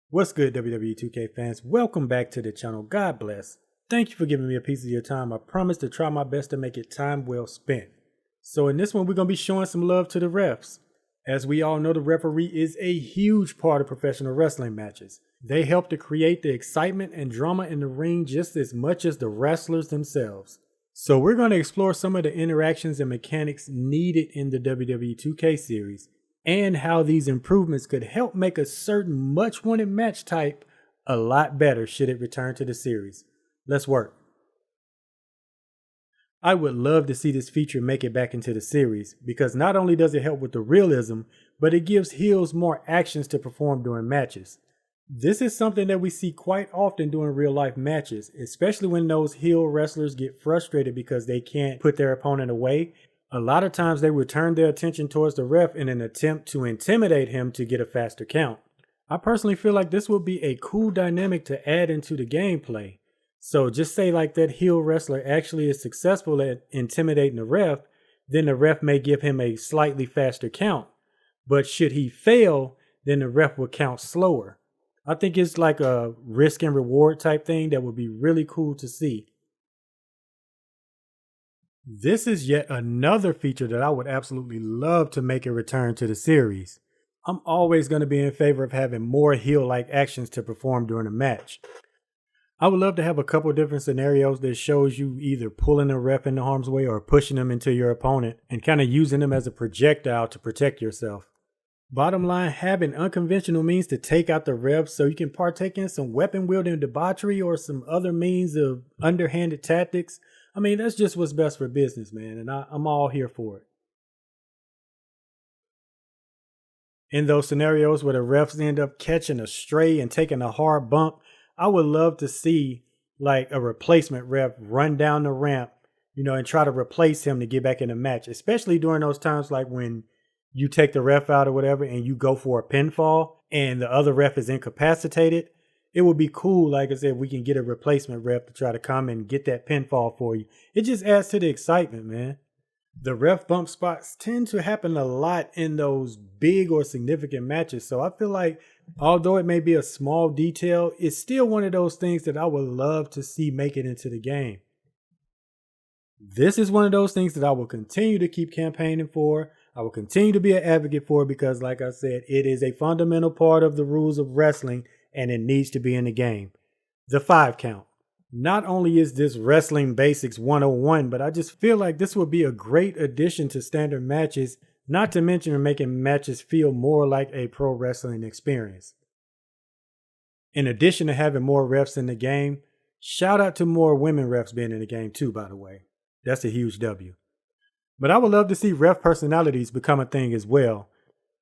What's good, WWE 2K fans? Welcome back to the channel. God bless. Thank you for giving me a piece of your time. I promise to try my best to make it time well spent. So in this one, we're going to be showing some love to the refs. As we all know, the referee is a huge part of professional wrestling matches. They help to create the excitement and drama in the ring just as much as the wrestlers themselves. So we're going to explore some of the interactions and mechanics needed in the WWE 2K series, and how these improvements could help make a certain much wanted match type a lot better should it return to the series. Let's work. I would love to see this feature make it back into the series, because not only does it help with the realism, but it gives heels more actions to perform during matches. This is something that we see quite often during real life matches, especially when those heel wrestlers get frustrated because they can't put their opponent away. A lot of times they will turn their attention towards the ref in an attempt to intimidate him to get a faster count. I personally feel like this would be a cool dynamic to add into the gameplay. So just say like that heel wrestler actually is successful at intimidating the ref, then the ref may give him a slightly faster count. But should he fail, then the ref will count slower. I think it's like a risk and reward type thing that would be really cool to see. This is yet another feature that I would absolutely love to make a return to the series. I'm always going to be in favor of having more heel-like actions to perform during a match. I would love to have a couple different scenarios that shows you either pulling a ref into harm's way or pushing them into your opponent and kind of using them as a projectile to protect yourself. Bottom line, having unconventional means to take out the refs so you can partake in some weapon wielding debauchery or some other means of underhanded tactics. I mean, that's just what's best for business, man, and I'm all here for it. In those scenarios where the refs end up catching a stray and taking a hard bump, I would love to see like a replacement ref run down the ramp, and try to replace him to get back in the match, especially during those times like when you take the ref out or whatever and you go for a pinfall and the other ref is incapacitated. It would be cool, like I said, if we can get a replacement ref to try to come and get that pinfall for you. It just adds to the excitement, man. The ref bump spots tend to happen a lot in those big or significant matches. So I feel like although it may be a small detail, it's still one of those things that I would love to see make it into the game. This is one of those things that I will continue to keep campaigning for. I will continue to be an advocate for, because like I said, it is a fundamental part of the rules of wrestling and it needs to be in the game. The 5 count. Not only is this Wrestling Basics 101, but I just feel like this would be a great addition to standard matches, not to mention making matches feel more like a pro wrestling experience. In addition to having more refs in the game, shout out to more women refs being in the game too, by the way. That's a huge W. But I would love to see ref personalities become a thing as well.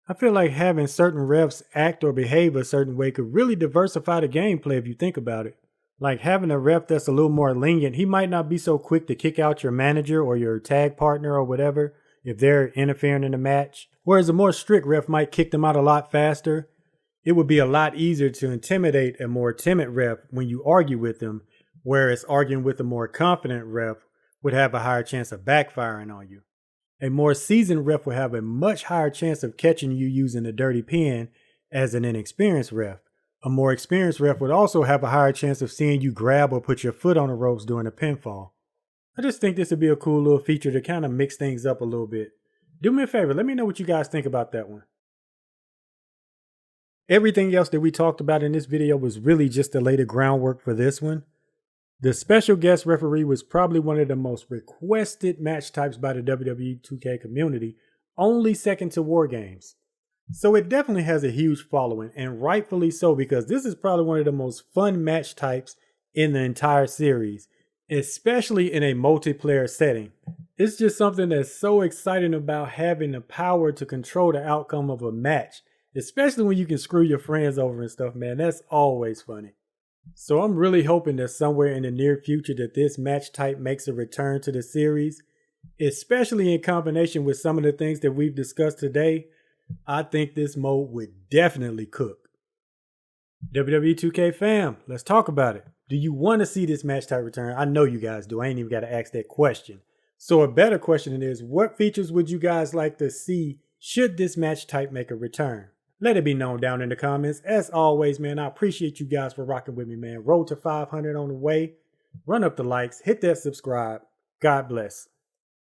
I feel like having certain refs act or behave a certain way could really diversify the gameplay if you think about it. Like having a ref that's a little more lenient, he might not be so quick to kick out your manager or your tag partner or whatever if they're interfering in the match. Whereas a more strict ref might kick them out a lot faster. It would be a lot easier to intimidate a more timid ref when you argue with them, whereas arguing with a more confident ref would have a higher chance of backfiring on you. A more seasoned ref would have a much higher chance of catching you using a dirty pen as an inexperienced ref. A more experienced ref would also have a higher chance of seeing you grab or put your foot on the ropes during a pinfall. I just think this would be a cool little feature to kind of mix things up a little bit. Do me a favor, let me know what you guys think about that one. Everything else that we talked about in this video was really just to lay the groundwork for this one. The special guest referee was probably one of the most requested match types by the WWE 2K community, only second to War Games. So it definitely has a huge following, and rightfully so, because this is probably one of the most fun match types in the entire series, especially in a multiplayer setting. It's just something that's so exciting about having the power to control the outcome of a match, especially when you can screw your friends over and stuff, man. That's always funny. So I'm really hoping that somewhere in the near future that this match type makes a return to the series, especially in combination with some of the things that we've discussed today. I think this mode would definitely cook. WWE 2K fam, let's talk about it. Do you want to see this match type return? I know you guys do. I ain't even got to ask that question. So a better question is, what features would you guys like to see should this match type make a return? Let it be known down in the comments. As always, man, I appreciate you guys for rocking with me, man. Road to 500 on the way. Run up the likes, hit that subscribe. God bless.